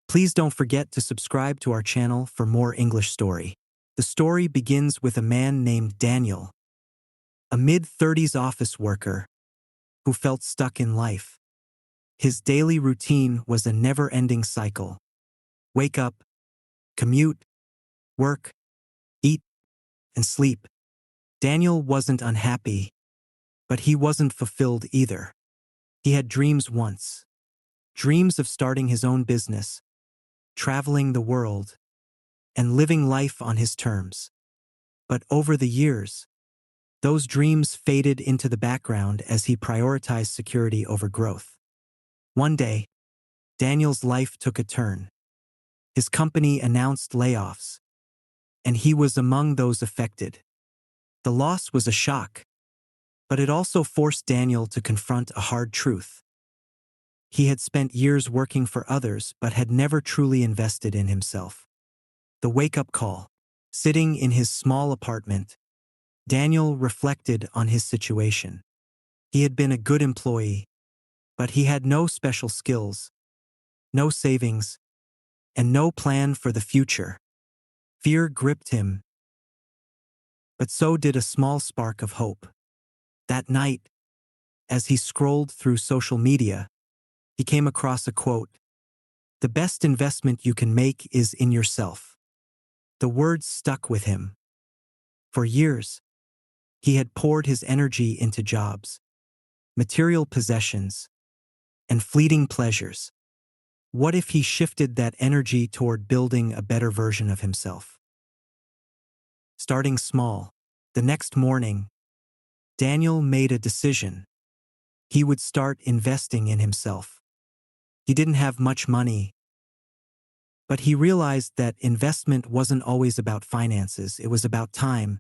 Please don't forget to subscribe to our channel for more English story. The story begins with a man named Daniel, a mid-30s office worker who felt stuck in life. His daily routine was a never-ending cycle. Wake up, commute, work, eat, and sleep. Daniel wasn't unhappy, but he wasn't fulfilled either. He had dreams once. Dreams of starting his own business, traveling the world, and living life on his terms. But over the years, those dreams faded into the background as he prioritized security over growth. One day, Daniel's life took a turn. His company announced layoffs, and he was among those affected. The loss was a shock, but it also forced Daniel to confront a hard truth. He had spent years working for others but had never truly invested in himself. The wake-up call. Sitting in his small apartment, Daniel reflected on his situation. He had been a good employee, but he had no special skills, no savings, and no plan for the future. Fear gripped him, but so did a small spark of hope. That night, as he scrolled through social media, he came across a quote, "The best investment you can make is in yourself." The words stuck with him. For years, he had poured his energy into jobs, material possessions, and fleeting pleasures. What if he shifted that energy toward building a better version of himself? Starting small, the next morning, Daniel made a decision. He would start investing in himself. He didn't have much money, but he realized that investment wasn't always about finances. It was about time,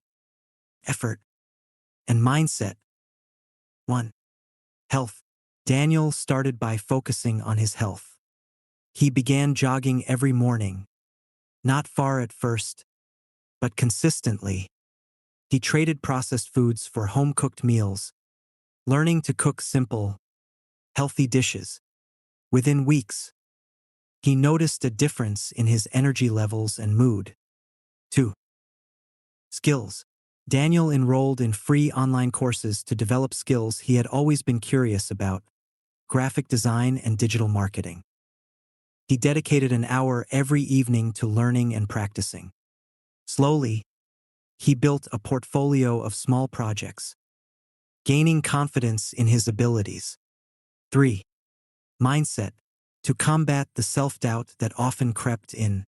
effort, and mindset. 1. Health. Daniel started by focusing on his health. He began jogging every morning, not far at first, but consistently. He traded processed foods for home-cooked meals, learning to cook simple, healthy dishes. Within weeks, he noticed a difference in his energy levels and mood. 2. Skills. Daniel enrolled in free online courses to develop skills he had always been curious about: graphic design and digital marketing. He dedicated an hour every evening to learning and practicing. Slowly, he built a portfolio of small projects, gaining confidence in his abilities. 3. Mindset. To combat the self-doubt that often crept in,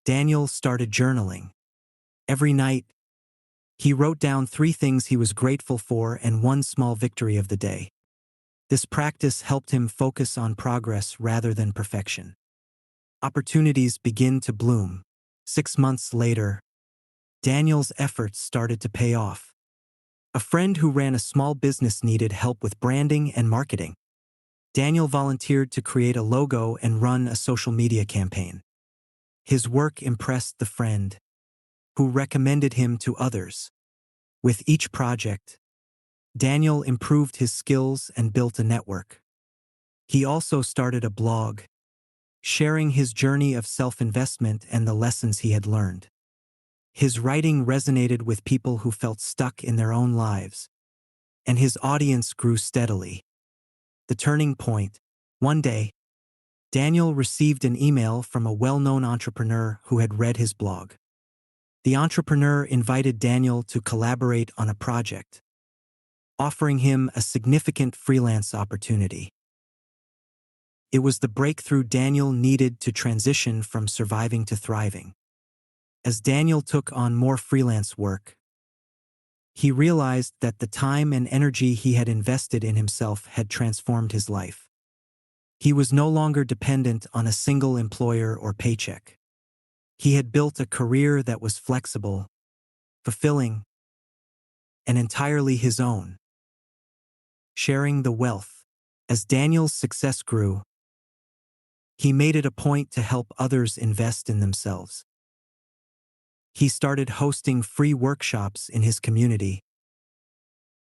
Daniel started journaling. Every night, he wrote down 3 things he was grateful for and 1 small victory of the day. This practice helped him focus on progress rather than perfection. Opportunities begin to bloom. 6 months later, Daniel's efforts started to pay off. A friend who ran a small business needed help with branding and marketing. Daniel volunteered to create a logo and run a social media campaign. His work impressed the friend, who recommended him to others. With each project, Daniel improved his skills and built a network. He also started a blog, sharing his journey of self-investment and the lessons he had learned. His writing resonated with people who felt stuck in their own lives, and his audience grew steadily. The turning point. One day, Daniel received an email from a well-known entrepreneur who had read his blog. The entrepreneur invited Daniel to collaborate on a project, offering him a significant freelance opportunity. It was the breakthrough Daniel needed to transition from surviving to thriving. As Daniel took on more freelance work, he realized that the time and energy he had invested in himself had transformed his life. He was no longer dependent on a single employer or paycheck. He had built a career that was flexible, fulfilling, and entirely his own. Sharing the wealth. As Daniel's success grew, he made it a point to help others invest in themselves. He started hosting free workshops in his community,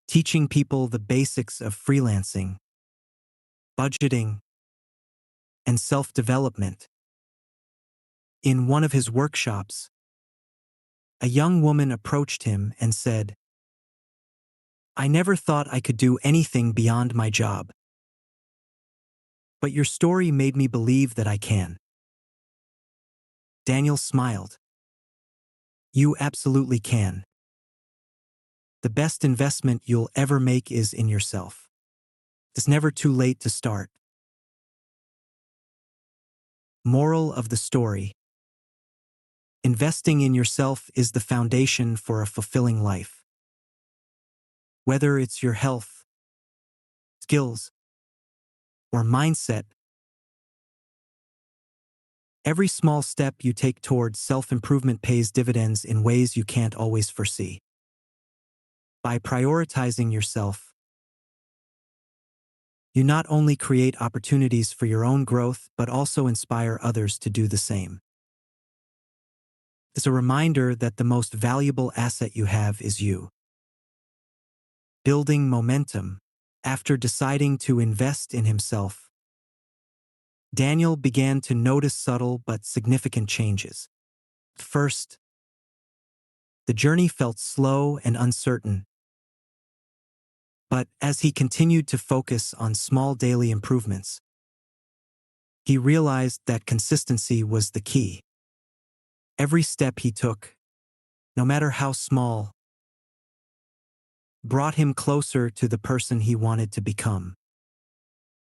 teaching people the basics of freelancing, budgeting, and self-development. In one of his workshops, a young woman approached him and said, "I never thought I could do anything beyond my job. But your story made me believe that I can." Daniel smiled. "You absolutely can. The best investment you'll ever make is in yourself. It's never too late to start." Moral of the story: investing in yourself is the foundation for a fulfilling life. Whether it's your health, skills, or mindset, every small step you take towards self-improvement pays dividends in ways you can't always foresee. By prioritizing yourself, you not only create opportunities for your own growth but also inspire others to do the same. It's a reminder that the most valuable asset you have is you. Building momentum. After deciding to invest in himself, Daniel began to notice subtle but significant changes. First, the journey felt slow and uncertain, but as he continued to focus on small daily improvements, he realized that consistency was the key. Every step he took, no matter how small, brought him closer to the person he wanted to become.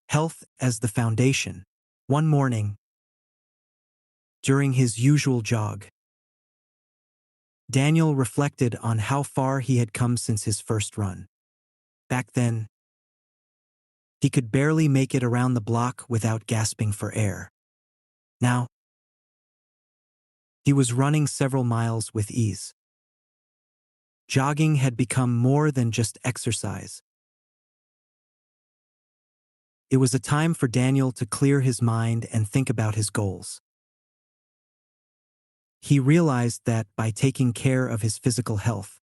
Health as the foundation. One morning, during his usual jog, Daniel reflected on how far he had come since his first run. Back then, he could barely make it around the block without gasping for air. Now, he was running several miles with ease. Jogging had become more than just exercise. It was a time for Daniel to clear his mind and think about his goals. He realized that by taking care of his physical health,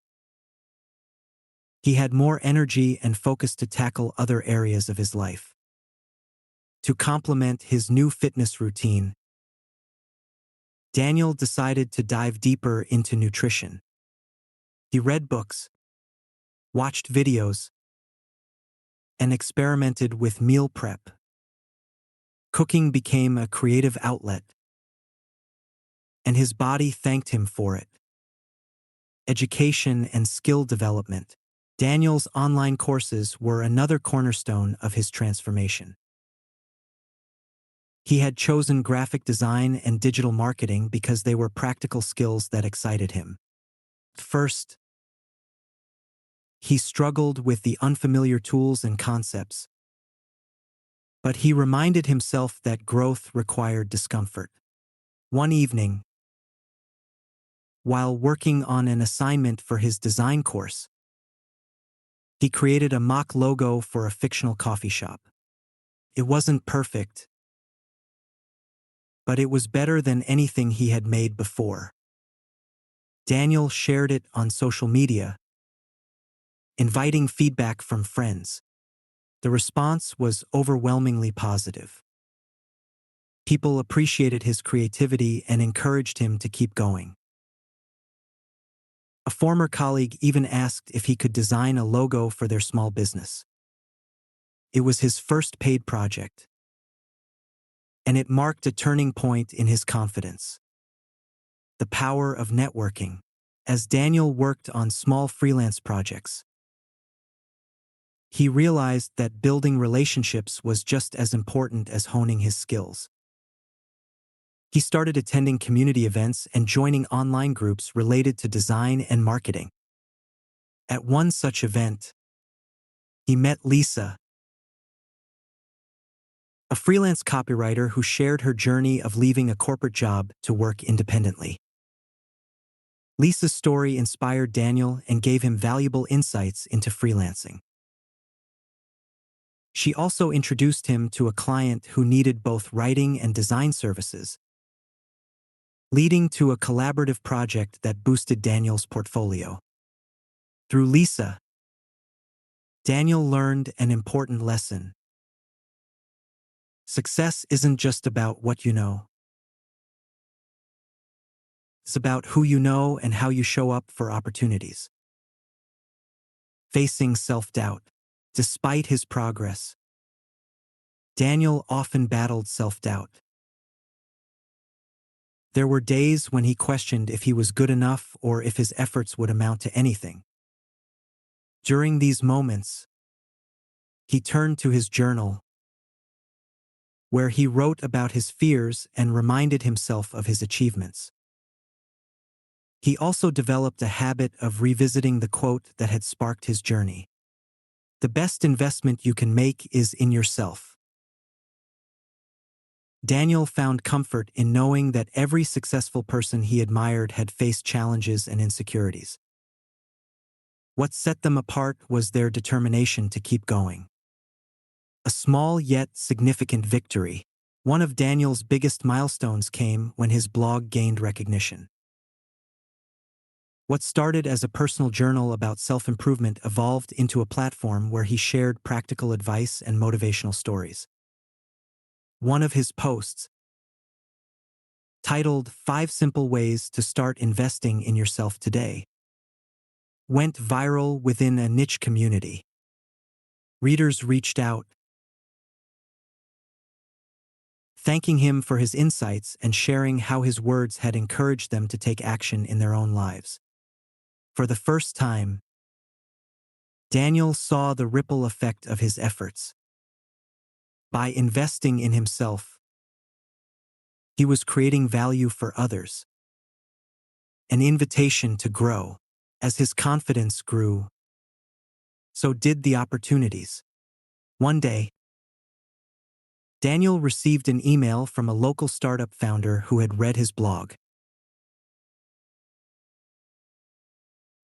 he had more energy and focus to tackle other areas of his life. To complement his new fitness routine, Daniel decided to dive deeper into nutrition. He read books, watched videos, and experimented with meal prep. Cooking became a creative outlet, and his body thanked him for it. Education and skill development. Daniel's online courses were another cornerstone of his transformation. He had chosen graphic design and digital marketing because they were practical skills that excited him. First, he struggled with the unfamiliar tools and concepts, but he reminded himself that growth required discomfort. One evening, while working on an assignment for his design course, he created a mock logo for a fictional coffee shop. It wasn't perfect, but it was better than anything he had made before. Daniel shared it on social media, inviting feedback from friends. The response was overwhelmingly positive. People appreciated his creativity and encouraged him to keep going. A former colleague even asked if he could design a logo for their small business. It was his first paid project, and it marked a turning point in his confidence. The power of networking. As Daniel worked on small freelance projects, he realized that building relationships was just as important as honing his skills. He started attending community events and joining online groups related to design and marketing. At one such event, he met Lisa, a freelance copywriter who shared her journey of leaving a corporate job to work independently. Lisa's story inspired Daniel and gave him valuable insights into freelancing. She also introduced him to a client who needed both writing and design services, leading to a collaborative project that boosted Daniel's portfolio. Through Lisa, Daniel learned an important lesson. Success isn't just about what you know. It's about who you know and how you show up for opportunities. Facing self-doubt. Despite his progress, Daniel often battled self-doubt. There were days when he questioned if he was good enough or if his efforts would amount to anything. During these moments, he turned to his journal, where he wrote about his fears and reminded himself of his achievements. He also developed a habit of revisiting the quote that had sparked his journey. The best investment you can make is in yourself. Daniel found comfort in knowing that every successful person he admired had faced challenges and insecurities. What set them apart was their determination to keep going. A small yet significant victory. One of Daniel's biggest milestones came when his blog gained recognition. What started as a personal journal about self-improvement evolved into a platform where he shared practical advice and motivational stories. One of his posts, titled 5 Simple Ways to Start Investing in Yourself Today, went viral within a niche community. Readers reached out, thanking him for his insights and sharing how his words had encouraged them to take action in their own lives. For the first time, Daniel saw the ripple effect of his efforts. By investing in himself, he was creating value for others, an invitation to grow. As his confidence grew, so did the opportunities. One day, Daniel received an email from a local startup founder who had read his blog.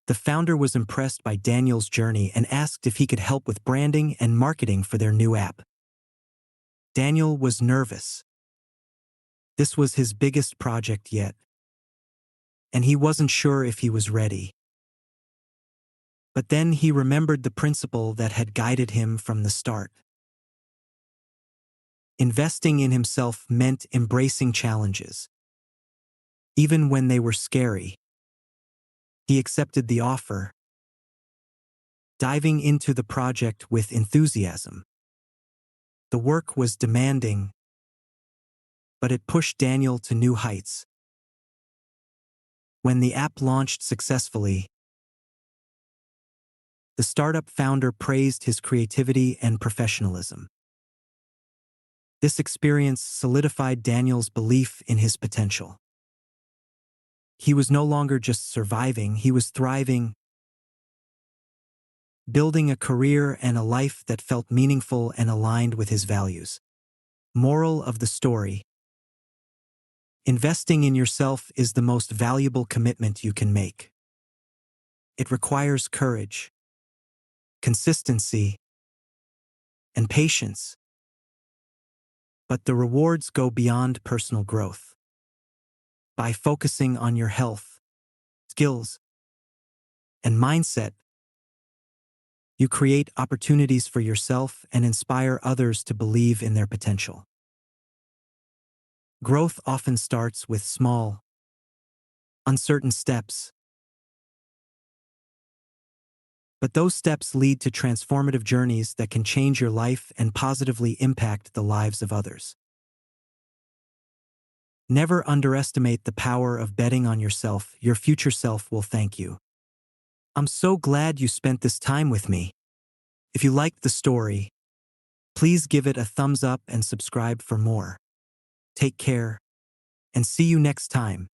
The founder was impressed by Daniel's journey and asked if he could help with branding and marketing for their new app. Daniel was nervous. This was his biggest project yet, and he wasn't sure if he was ready. But then he remembered the principle that had guided him from the start. Investing in himself meant embracing challenges, even when they were scary. He accepted the offer, diving into the project with enthusiasm. The work was demanding, but it pushed Daniel to new heights. When the app launched successfully, the startup founder praised his creativity and professionalism. This experience solidified Daniel's belief in his potential. He was no longer just surviving, he was thriving, building a career and a life that felt meaningful and aligned with his values. Moral of the story: investing in yourself is the most valuable commitment you can make. It requires courage, consistency, and patience. But the rewards go beyond personal growth. By focusing on your health, skills, and mindset, you create opportunities for yourself and inspire others to believe in their potential. Growth often starts with small, uncertain steps, but those steps lead to transformative journeys that can change your life and positively impact the lives of others. Never underestimate the power of betting on yourself. Your future self will thank you. I'm so glad you spent this time with me. If you liked the story, please give it a thumbs up and subscribe for more. Take care, and see you next time.